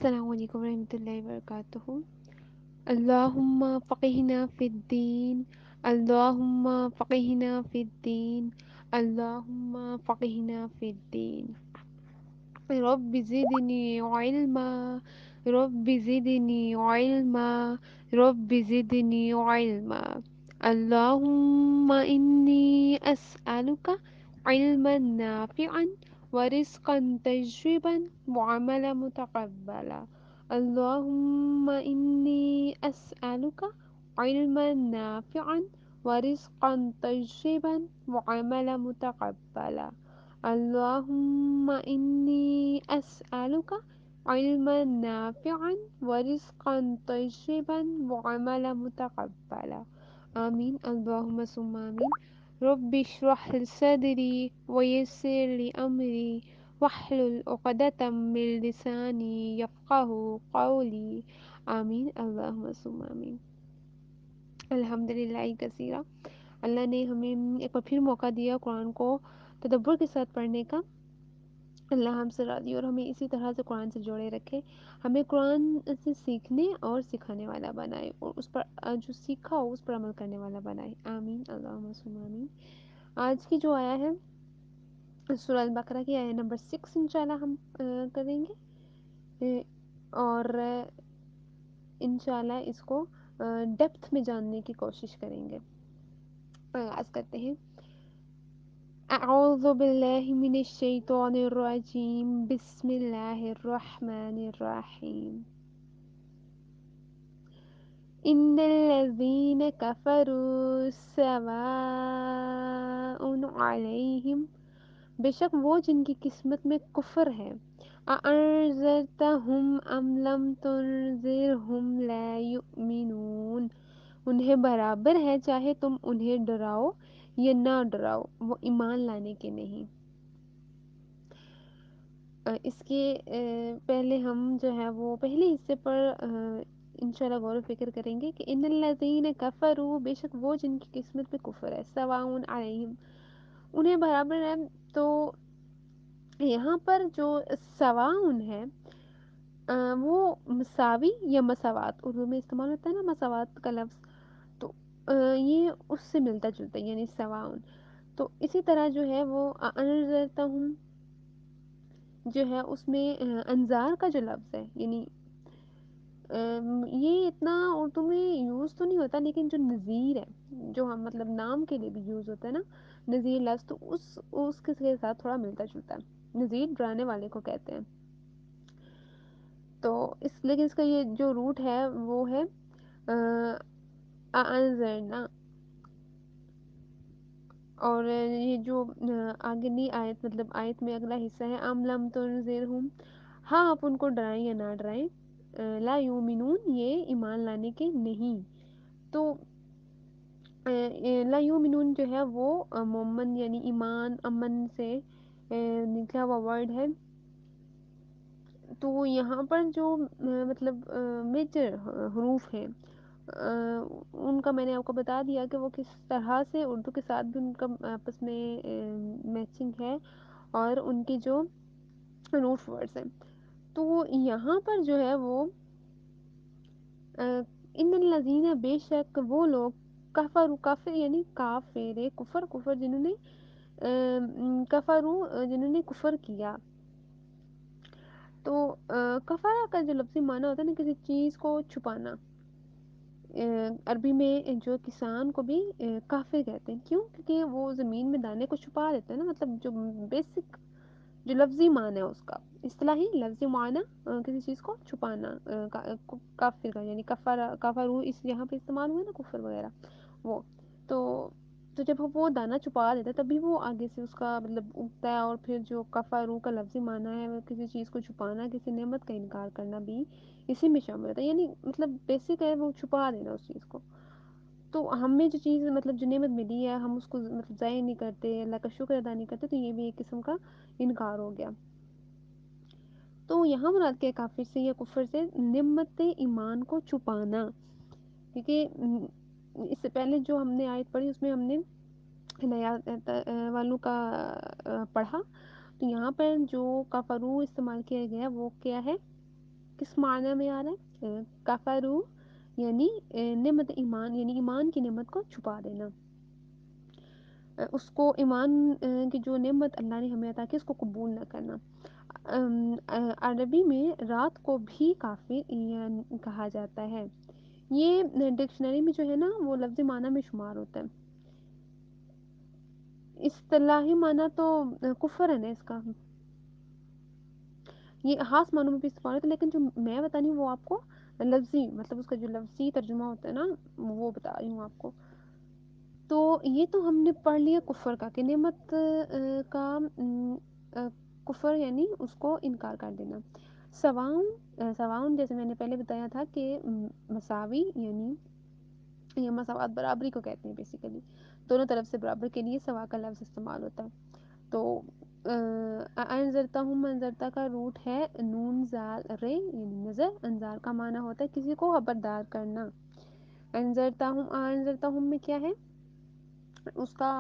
السلام علیکم ورحمۃ اللہ وبرکاتہ۔ اللہم فقہنا فی الدین، اللہم فقہنا فی الدین، اللہم فقہنا فی الدین۔ رب زدنی علما، رب زدنی علما، رب زدنی علما۔ اللہم انی اسألک علما نافعا ورزقا طیبا وعملا متقبلا۔ اللہم انی اسألک علما نافعا ورزقا طیبا وعملا متقبلا۔ اللہم انی اسألک علما نافعا ورزقا طیبا وعملا متقبلا۔ آمین اللہم ثم آمین۔ رب اشرح لی صدری ویسر لی امری واحلل عقدۃ من لسانی یفقہوا قولی۔ آمین اللہم ثم آمین۔ الحمدللہ کثیرا، اللہ نے ہمیں ایک بار پھر موقع دیا قرآن کو تدبر کے ساتھ پڑھنے کا۔ اللہ ہم سے راضی اور ہمیں اسی طرح سے قرآن سے جوڑے رکھے، ہمیں قرآن سے سیکھنے اور سکھانے والا بنائے، اور اس پر جو سیکھا ہو اس پر عمل کرنے والا بنائے۔ آمین اللہم ثم آمین۔ آج کی جو آیا ہے سورہ البقرہ کی آیا نمبر 6 انشاءاللہ ہم کریں گے، اور انشاءاللہ اس کو ڈیپتھ میں جاننے کی کوشش کریں گے۔ آغاز کرتے ہیں۔ اعوذ باللہ من الشیطان الرجیم، بسم اللہ الرحمن الرحیم۔ ان الذین کفروا سواء علیہم، بے شک وہ جن کی قسمت میں کفر ہے، اانذرتہم ام لم تنذرہم لا یؤمنون، انہیں برابر ہے چاہے تم انہیں ڈراؤ یا نہ ڈراؤ، وہ ایمان لانے کے نہیں۔ اس کے پہلے ہم جو ہے وہ پہلے حصے پر انشاءاللہ غور و فکر کریں گے کہ ان الذین کفروا، بے شک وہ جن کی قسمت میں کفر ہے، سواء علیہم، انہیں برابر ہے۔ تو یہاں پر جو سواء ہے وہ مساوی یا مساوات اردو میں استعمال ہوتا ہے نا، مساوات کا لفظ، تو یہ اس سے ملتا جلتا ہے، یعنی سواء۔ تو اسی طرح جو ہے وہ انذرتہم جو ہے اس میں انذار کا جو لفظ ہے، یعنی یہ اتنا اردو میں یوز تو نہیں ہوتا، لیکن جو نذیر ہے، جو ہم مطلب نام کے لیے بھی یوز ہوتا ہے نا نذیر لفظ، تو اس کے ساتھ تھوڑا ملتا جلتا ہے۔ نذیر ڈرانے والے کو کہتے ہیں۔ تو لیکن اس کا یہ جو روٹ ہے وہ ہے انذرنا، اور یہ جو آگے آیت مطلب آیت میں اگلا حصہ ہے ام لم تنذرہم، ہاں آپ ان کو ڈرائیں یا نہ ڈرائیں، لا یؤمنون، یہ ایمان لانے کے نہیں۔ تو لا یؤمنون جو ہے وہ مومن یعنی ایمان امن سے نکلا ہوا ورڈ ہے۔ تو یہاں پر جو مطلب میجر حروف ہیں ان کا میں نے آپ کو بتا دیا کہ وہ کس طرح سے اردو کے ساتھ بھی ان کا آپس میں میچنگ ہے، اور ان کی جو روٹ ورڈز ہیں۔ تو یہاں پر جو ہے وہ ان الذین، بے شک وہ لوگ، کفر کافر یعنی کافر کفر، کفر جنہوں نے کفروا جنہوں نے کفر کیا۔ تو کفارہ کا جو لفظی معنی ہوتا ہے نا کسی چیز کو چھپانا، عربی میں جو کسان کو بھی کافر کہتے ہیں، کیوں؟ کیونکہ وہ زمین میں دانے کو چھپا دیتا ہے نا، مطلب جو بیسک جو لفظی معنی ہے اس کا، اصطلاحی لفظی معنی کسی چیز کو چھپانا، کافر کا یعنی کفروا اس یہاں پہ استعمال ہوا نا کفر وغیرہ وہ، تو جب وہ دانہ چھپا دیتا ہے تبھی وہ آگے سے اس کا مطلب اگتا ہے، اور پھر جو کفروا کا لفظی معنی ہے وہ کسی چیز کو چھپانا، کسی نعمت کا انکار کرنا بھی اسی میں شامل ہوتا ہے، یعنی مطلب بیسک ہے وہ چھپا دینا اس چیز کو۔ تو ہمیں جو چیز مطلب جو نعمت ملی ہے ہم اس کو مطلب ضائع نہیں کرتے، اللہ کا شکر ادا نہیں کرتے، تو یہ بھی ایک قسم کا انکار ہو گیا۔ تو یہاں مراد کیا کافر سے یا کفر سے؟ نعمت ایمان کو چھپانا، کیونکہ اس سے پہلے جو ہم نے آیت پڑھی اس میں ہم نے ہدایات والوں کا پڑھا، تو یہاں پر جو کفروا استعمال کیا گیا وہ کیا ہے؟ کس معنی میں آ رہا ہے؟ کفرو یعنی نعمت ایمان، یعنی ایمان کی نعمت کو چھپا دینا، اس کو ایمان کی جو نعمت اللہ نے ہمیں عطا کی اس کو قبول نہ کرنا۔ عربی میں رات کو بھی کافر کہا جاتا ہے، یہ ڈکشنری میں جو ہے نا وہ لفظ معنی میں شمار ہوتا ہے۔ اصطلاحی معنی تو کفر ہے نا اس کا، یہ خاص معنوں میں بھی استعمال ہوتا ہے، لیکن جو میں بتا رہی ہوں وہ آپ کو لفظی، مطلب اس کا جو لفظی ترجمہ ہوتا ہے نا وہ بتا رہی ہوں آپ کو۔ تو یہ تو ہم نے پڑھ لیا کفر کا، کہ نعمت کا کفر یعنی اس کو انکار کر دینا۔ سواؤن جیسے میں نے پہلے بتایا تھا کہ مساوی یعنی یہ مساوات برابری کو کہتے ہیں بیسیکلی، دونوں طرف سے برابر کے لیے سوا کا لفظ استعمال ہوتا ہے۔ تو انذرتا ہوں، منظرتا کا روٹ ہے نون زال رے یعنی نظر، انذار کا معنی ہوتا ہے کسی کو خبردار کرنا۔ انذرتا ہوں میں کیا ہے اس کا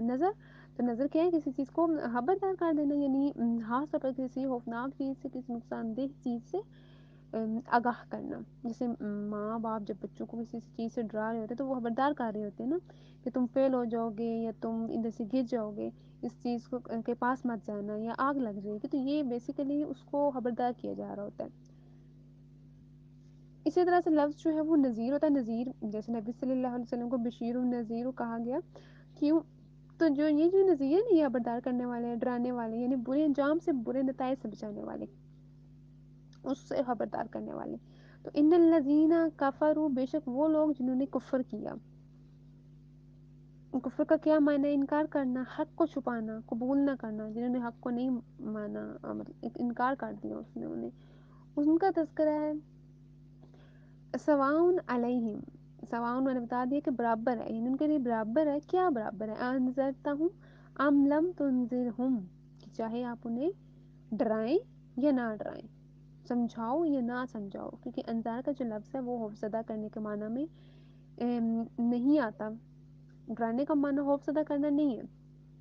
نظر، تو نظر کیا ہے کسی چیز کو خبردار کر دینا، یعنی خاص طور پر کسی خوفناک چیز سے، کسی نقصان دہ چیز سے آگاہ کرنا۔ جیسے ماں باپ جب بچوں کو کسی چیز سے ڈرا رہے ہوتے ہیں تو وہ خبردار کر رہے ہوتے ہیں نا کہ تم فیل ہو جاؤ گے یا تم ادھر سے گر جاؤ گے، اس چیز کو کے پاس مت جانا یا آگ لگ جائے گی، تو یہ بیسیکلی اس کو خبردار کیا جا رہا ہوتا ہے۔ اسی طرح سے لفظ جو ہے وہ نذیر ہوتا ہے، نذیر جیسے نبی صلی اللہ علیہ وسلم کو بشیر و نذیر کہا گیا، کیوں؟ تو جو یہ جو نذیر ہے نا یہ خبردار کرنے والے ہیں، ڈرانے والے، یعنی برے انجام سے، برے نتائج سے بچانے والے، اس سے خبردار کرنے والے۔ تو ان الذین کفروا، بے شک وہ لوگ جنہوں نے کفر کیا۔ کفر کا کیا معنی ہے؟ انکار کرنا، حق کو چھپانا، قبول نہ کرنا، جنہوں نے حق کو نہیں مانا، مطلب انکار کر دیا اس نے انہیں، ان کا تذکرہ ہے۔ سواؤن علیہم، سواؤن میں نے بتا دیا کہ برابر ہے، یعنی ان کے لیے برابر ہے، کیا برابر ہے؟ انذرتا ہوں ام لم تنذرہم، کہ چاہے آپ انہیں ڈرائیں یا نہ ڈرائیں، سمجھاؤ یا نہ سمجھاؤ، کیونکہ انذار کا جو لفظ ہے وہ خوفزدہ کرنے کے معنی میں نہیں آتا، ڈرانے کا معنی خوفزدہ کرنا نہیں ہے،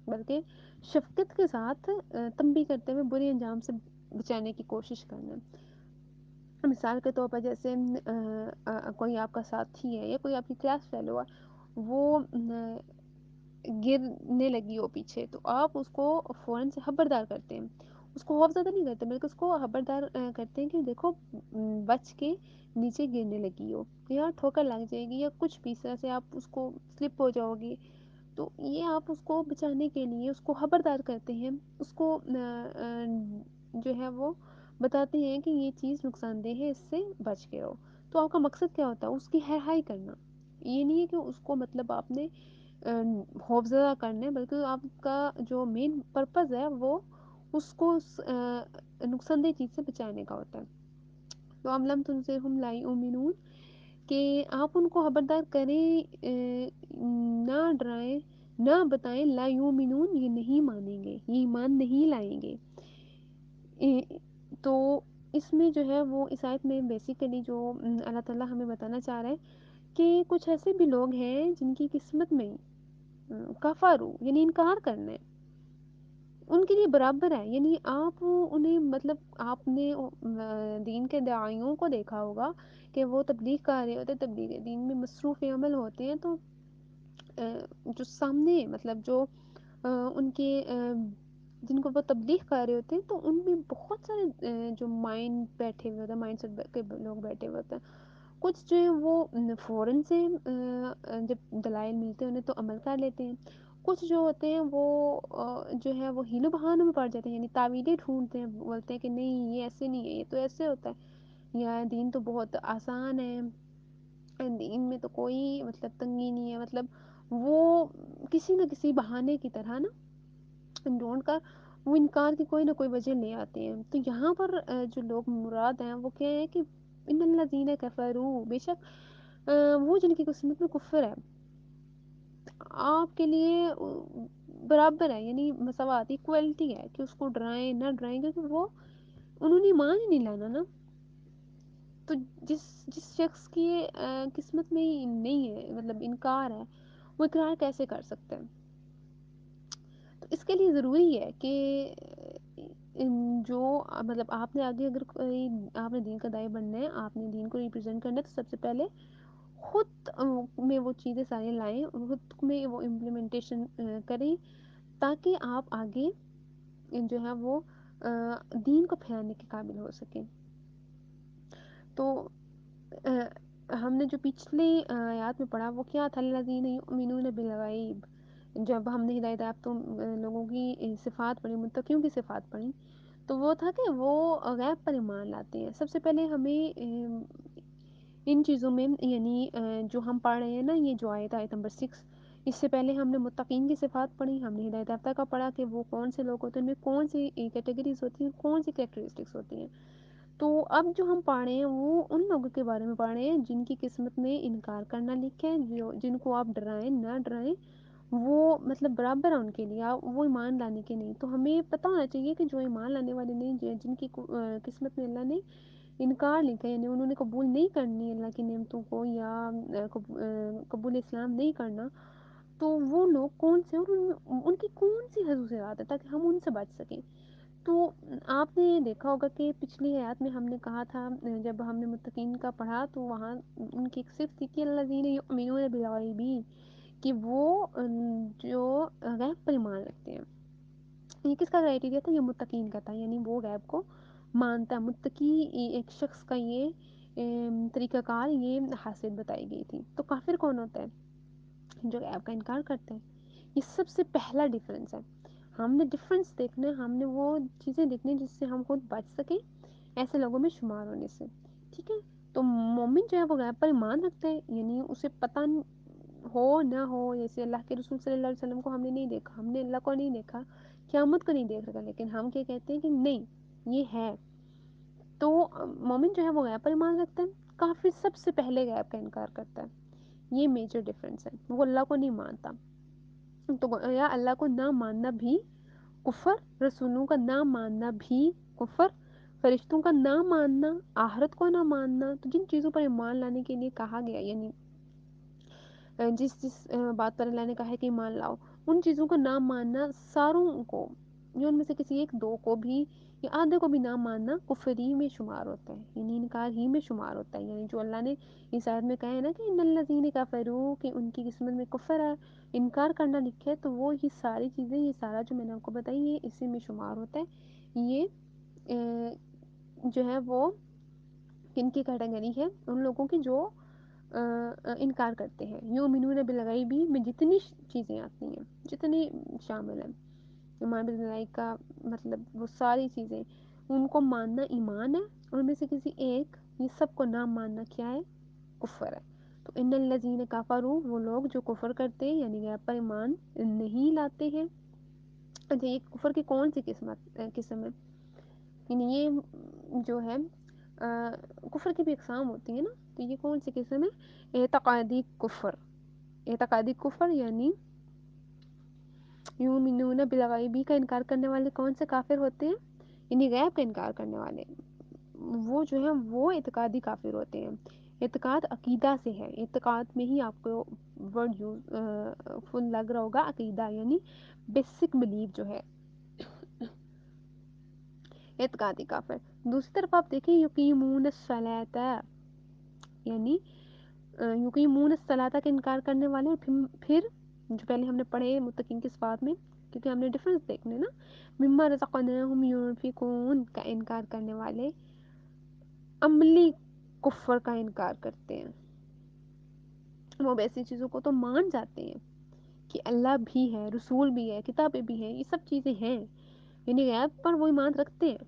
بلکہ شفقت کے ساتھ تنبیہ کرتے ہوئے برے انجام سے بچانے کی کوشش کرنا۔ مثال کے طور پر جیسے کوئی آپ کا ساتھی ہے یا کوئی آپ کی کلاس فیلو ہے، وہ گرنے لگی ہو پیچھے، تو آپ اس کو فوراً سے خبردار کرتے ہیں، اس کو خوفزدہ نہیں کرتے بلکہ اس کو خبردار کرتے ہیں کہ دیکھو بچ کے نیچے گرنے لگی ہو یا ٹھوکر لگ جائے گی یا کچھ بھی، اس طرح سے آپ اس کو سلپ ہو جاؤ گی، تو یہ آپ اس کو بچانے کے لیے اس کو خبردار کرتے ہیں، اس کو جو ہے وہ بتاتے ہیں کہ یہ چیز نقصان دہ ہے، اس سے بچ کے رہو۔ تو آپ کا مقصد کیا ہوتا ہے؟ اس کی رہائی کرنا، یہ نہیں ہے کہ اس کو مطلب آپ نے خوفزدہ کرنا ہے، بلکہ آپ کا جو مین پرپز ہے وہ اس کو نقصان دہ چیز سے بچانے کا ہوتا ہے۔ تو ام لم تنذرہم لا یؤمنون، کہ آپ ان کو خبردار کریں نہ ڈرائیں نہ بتائیں، لا یؤمنون یہ نہیں مانیں گے، یہ ایمان نہیں لائیں گے۔ تو اس میں جو ہے وہ اس آیت میں بیسیکلی جو اللہ تعالیٰ ہمیں بتانا چاہ رہا ہے کہ کچھ ایسے بھی لوگ ہیں جن کی قسمت میں کفروا یعنی انکار کرنا ہے، ان کے لیے برابر ہے، یعنی آپ انہیں مطلب آپ نے دین کے داعیوں کو دیکھا ہوگا کہ وہ تبلیغ کر رہے ہوتے، تبلیغ دین میں مصروف عمل ہوتے ہیں، تو جو سامنے مطلب جو ان کے جن کو وہ تبلیغ کر رہے ہوتے ہیں تو ان میں بہت سارے جو مائنڈ بیٹھے ہوئے ہوتے ہیں، مائنڈ سیٹ کے لوگ بیٹھے ہوئے ہوتے ہیں، کچھ جو ہے وہ فوراً سے جب دلائل ملتے ہیں انہیں تو عمل کر لیتے ہیں، کچھ جو ہوتے ہیں وہ جو ہے وہ ہیلو بہانوں میں پڑ جاتے ہیں، یعنی تعویلیں ڈھونڈتے ہیں، بولتے ہیں کہ نہیں یہ ایسے نہیں ہے، یہ تو ایسے ہوتا ہے، یا دین تو بہت آسان ہے، دین میں تو کوئی مطلب تنگی نہیں ہے، مطلب وہ کسی نہ کسی بہانے کی طرح نا ڈھونڈ کر وہ انکار کی کوئی نہ کوئی وجہ لے آتے ہیں۔ تو یہاں پر جو لوگ مراد ہیں وہ کیا ہے کہ ان الذین کفروا، بے شک وہ جن کی قسمت میں کفر ہے، آپ کے لیے برابر ہے، یعنی مساوات ایکوالٹی ہے کہ اس کو ڈرائیں نہ ڈرائیں، کیونکہ وہ انہوں نے ایمان ہی نہیں لانا نا، تو جس جس شخص کی قسمت میں ہی نہیں ہے مطلب انکار ہے، وہ اقرار کیسے کر سکتے ہیں؟ تو اس کے لیے ضروری ہے کہ جو مطلب آپ نے آگے اگر کوئی آپ نے دین کا داعی بننا ہے، آپ نے دین کو ریپرزینٹ کرنا ہے، تو سب سے پہلے خود میں وہ چیزیں ساری لائیں، خود میں وہ امپلیمنٹیشن کریں، تاکہ آپ آگے جو ہے وہ دین کو پھیلانے کے قابل ہو سکیں. تو ہم نے جو پچھلی آیات میں پڑھا وہ کیا تھا، الذین یؤمنون بالغیب. جب ہم نے ہدایت یافتہ لوگوں کی صفات پڑھی، متقیوں کی صفات پڑھی، تو وہ تھا کہ وہ غیب پر ایمان لاتے ہیں. سب سے پہلے ہمیں ان چیزوں میں، یعنی جو ہم پڑھ رہے ہیں نا، یہ جو آیت نمبر 6، اس سے پہلے ہم نے متقین کی صفات پڑھی، ہم نے ہدایت یافتہ کا پڑھا کہ وہ کون سے لوگ ہوتے ہیں، ان میں کون سی کیٹیگریز ہوتی ہیں، کون سی کریکٹرسٹکس ہوتی ہیں. تو اب جو ہم پڑھ رہے ہیں وہ ان لوگوں کے بارے میں پڑھ رہے ہیں جن کی قسمت میں انکار کرنا لکھا ہے، جن کو آپ ڈرائیں نہ ڈرائیں، وہ مطلب برابر ہے ان کے لیے، وہ ایمان لانے کے نہیں. تو ہمیں پتہ ہونا چاہیے کہ جو ایمان لانے والے نہیں، جن کی قسمت میں اللہ نے انکار لکھا ہے، یعنی انہوں نے قبول نہیں کرنی اللہ کی نعمتوں کو، یا قبول اسلام نہیں کرنا، تو وہ لوگ کون سے، اور ان کی کون سی خصوصیات ہے تاکہ ہم ان سے بچ سکیں. تو آپ نے دیکھا ہوگا کہ پچھلی آیات میں ہم نے کہا تھا، جب ہم نے متقین کا پڑھا تو وہاں ان کی ایک صفت تھی کہ الذین یؤمنون بالغیب، کہ وہ جو غیب پر ایمان رکھتے ہیں. یہ کس کا کرائٹیریا تھا؟ یہ متقین کا تھا، یعنی وہ غیب کو مانتا. متقی ایک شخص کا یہ طریقہ کار، یہ حیثیت بتائی گئی تھی. تو کافر کون ہوتا ہے؟ جو غیب کا انکار کرتے ہیں. یہ سب سے پہلا ڈیفرنس ہے. ہم نے ڈفرینس دیکھنا ہے، ہم نے وہ چیزیں دیکھنی ہیں جس سے ہم خود بچ سکیں ایسے لوگوں میں شمار ہونے سے. ٹھیک ہے؟ تو مومن جو ہے وہ غیب پر ایمان رکھتے ہیں، یعنی اسے پتہ ہو نہ ہو، جیسے اللہ کے رسول صلی اللہ علیہ وسلم کو ہم نے نہیں دیکھا، ہم نے اللہ کو نہیں دیکھا، قیامت کو نہیں دیکھ رکھا، لیکن ہم کیا کہتے ہیں کہ نہیں یہ ہے. تو مومن جو ہے وہ غیب پر ایمان رکھتا ہے. کافر سب سے پہلے غیب کا انکار کرتا ہے. یہ میجر ڈفرینس ہے. وہ اللہ کو نہیں مانتا. تو یا اللہ کو نہ ماننا بھی کفر، رسولوں کا نہ ماننا بھی کفر، فرشتوں کا نہ ماننا، آخرت کو نہ ماننا. تو جن چیزوں پر ایمان لانے کے لیے کہا گیا، یعنی جس بات پر اللہ نے کہا ہے کہ ایمان لاؤ، ان چیزوں کو نہ ماننا، ساروں کو، جو ان میں سے کسی ایک دو کو بھی یا آدھے کو بھی نہ ماننا، کفر ہی میں شمار ہوتا ہے، یعنی انکار ہی میں شمار ہوتا ہے. یعنی جو اللہ نے اس آیت میں کہا ہے نا کہ ان الذین کفروا، کہ ان کی قسمت میں کفر ہے، انکار کرنا لکھا ہے، تو وہ یہ ساری چیزیں، یہ سارا جو میں نے آپ کو بتائی، یہ اسی میں شمار ہوتا ہے. یہ جو ہے وہ کن کی کیٹیگری ہے؟ ان لوگوں کی جو انکار کرتے ہیں. یؤمنون بالغیب میں جتنی چیزیں آتی ہیں، جتنی شامل ہیں، ایمان بالغیب کا مطلب وہ ساری چیزیں، ان کو ماننا ایمان ہے. ان میں سے کسی ایک، یہ سب کو نہ ماننا کیا ہے؟ کفر ہے. تو ان الذین کفروا، وہ لوگ جو کفر کرتے ہیں، یعنی غیب پر ایمان نہیں لاتے ہیں. اچھا، یہ کفر کی کون سی قسم ہے؟ یعنی یہ جو ہے کفر کی بھی اقسام ہوتی ہیں نا، تو یہ کون سی قسم ہے؟ اعتقادی کفر. اعتقادی کفر یعنی یؤمنون بالغیب کا انکار کرنے والے کون سے کافر ہوتے ہیں؟ یعنی غیب کا انکار کرنے والے، وہ جو ہے وہ اعتقادی کافر ہوتے ہیں. اعتقاد عقیدہ سے ہے. اعتقاد میں ہی آپ کو ورڈ یوز فل لگ رہا ہوگا، عقیدہ یعنی بیسک بلیف جو ہے، اعتقادی کافر. دوسری طرف آپ دیکھیں یقیمون الصلاۃ، یعنی یقیمون الصلاۃ کا انکار کرنے والے. اور پھر جو پہلے ہم نے پڑھے متقین کی صفات میں، کیونکہ ہم نے ڈفرنس دیکھنے نا، مما رزقناہم ينفقون کا انکار کرنے والے عملی کفر کا انکار کرتے ہیں. وہ ایسی چیزوں کو تو مان جاتے ہیں کہ اللہ بھی ہے، رسول بھی ہے، کتابیں بھی ہیں، یہ سب چیزیں ہیں، یعنی غیب پر وہ ایمان رکھتے ہیں.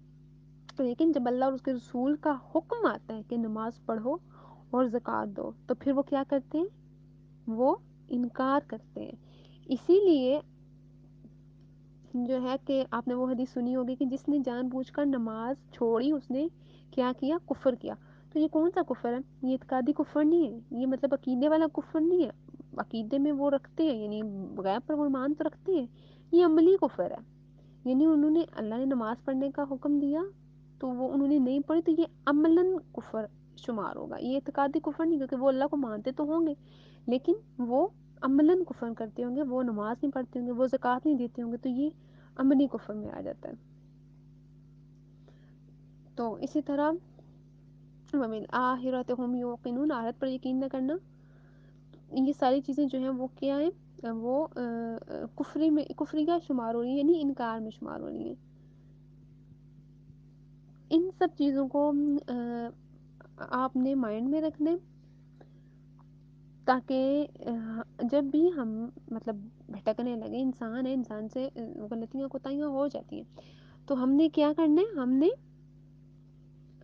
لیکن جب اللہ اور اس کے رسول کا حکم آتا ہے کہ نماز پڑھو اور زکوٰۃ دو، تو پھر وہ کیا کرتے ہیں؟ وہ انکار کرتے ہیں. اسی لیے جو ہے کہ آپ نے وہ حدیث سنی ہوگی کہ جس نے جان بوجھ کر نماز چھوڑی، اس نے کیا کیا؟ کفر کیا. تو یہ کون سا کفر ہے؟ یہ اعتقادی کفر نہیں ہے، یہ مطلب عقیدے والا کفر نہیں ہے. عقیدے میں وہ رکھتے ہیں، یعنی غیب پر وہ ایمان تو رکھتے ہیں. یہ عملی کفر ہے، یعنی انہوں نے، اللہ نے نماز پڑھنے کا حکم دیا تو وہ انہوں نے نہیں پڑھی، تو یہ عملاً کفر شمار ہوگا. یہ اعتقادی کفر نہیں، کیونکہ وہ اللہ کو مانتے تو ہوں گے لیکن وہ عملاً کفر کرتے ہوں گے، وہ نماز نہیں پڑھتے ہوں گے، وہ زکوٰۃ نہیں دیتے ہوں گے، تو یہ عملی کفر میں آ جاتا ہے. تو اسی طرح وَبِالْآخِرَةِ هُمْ يُوقِنُونَ، آخرت پر یقین نہ کرنا، یہ ساری چیزیں جو ہیں وہ کیا ہیں، وہ کفری کا شمار ہو رہی ہیں، یعنی انکار میں شمار ہو رہی ہیں. ان سب چیزوں کو آپ نے مائنڈ میں رکھنا ہے، تاکہ جب بھی ہم مطلب بھٹکنے لگے، انسان ہے، انسان سے غلطیاں کوتاہیاں ہو جاتی ہیں، تو ہم نے کیا کرنا ہے، ہم نے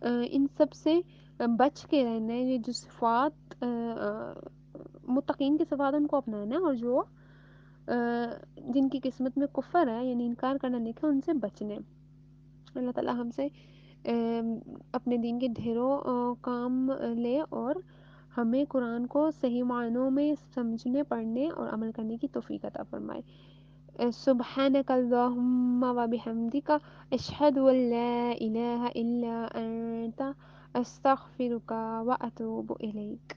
ان سب سے بچ کے رہنا ہے. یہ جو صفات متقین کے صفات ان کو اپنانا ہے، اور جو جن کی قسمت میں کفر ہے یعنی انکار کرنا لکھا، ان سے بچنے. اللہ تعالیٰ ہم سے اپنے دین کے ڈھیروں کام لے، اور ہمیں قرآن کو صحیح معنوں میں سمجھنے، پڑھنے اور عمل کرنے کی توفیق عطا فرمائے. سبحانک اللہم و بحمدک، اشہد ان لا الہ الا انت، استغفرک و اتوب الیک.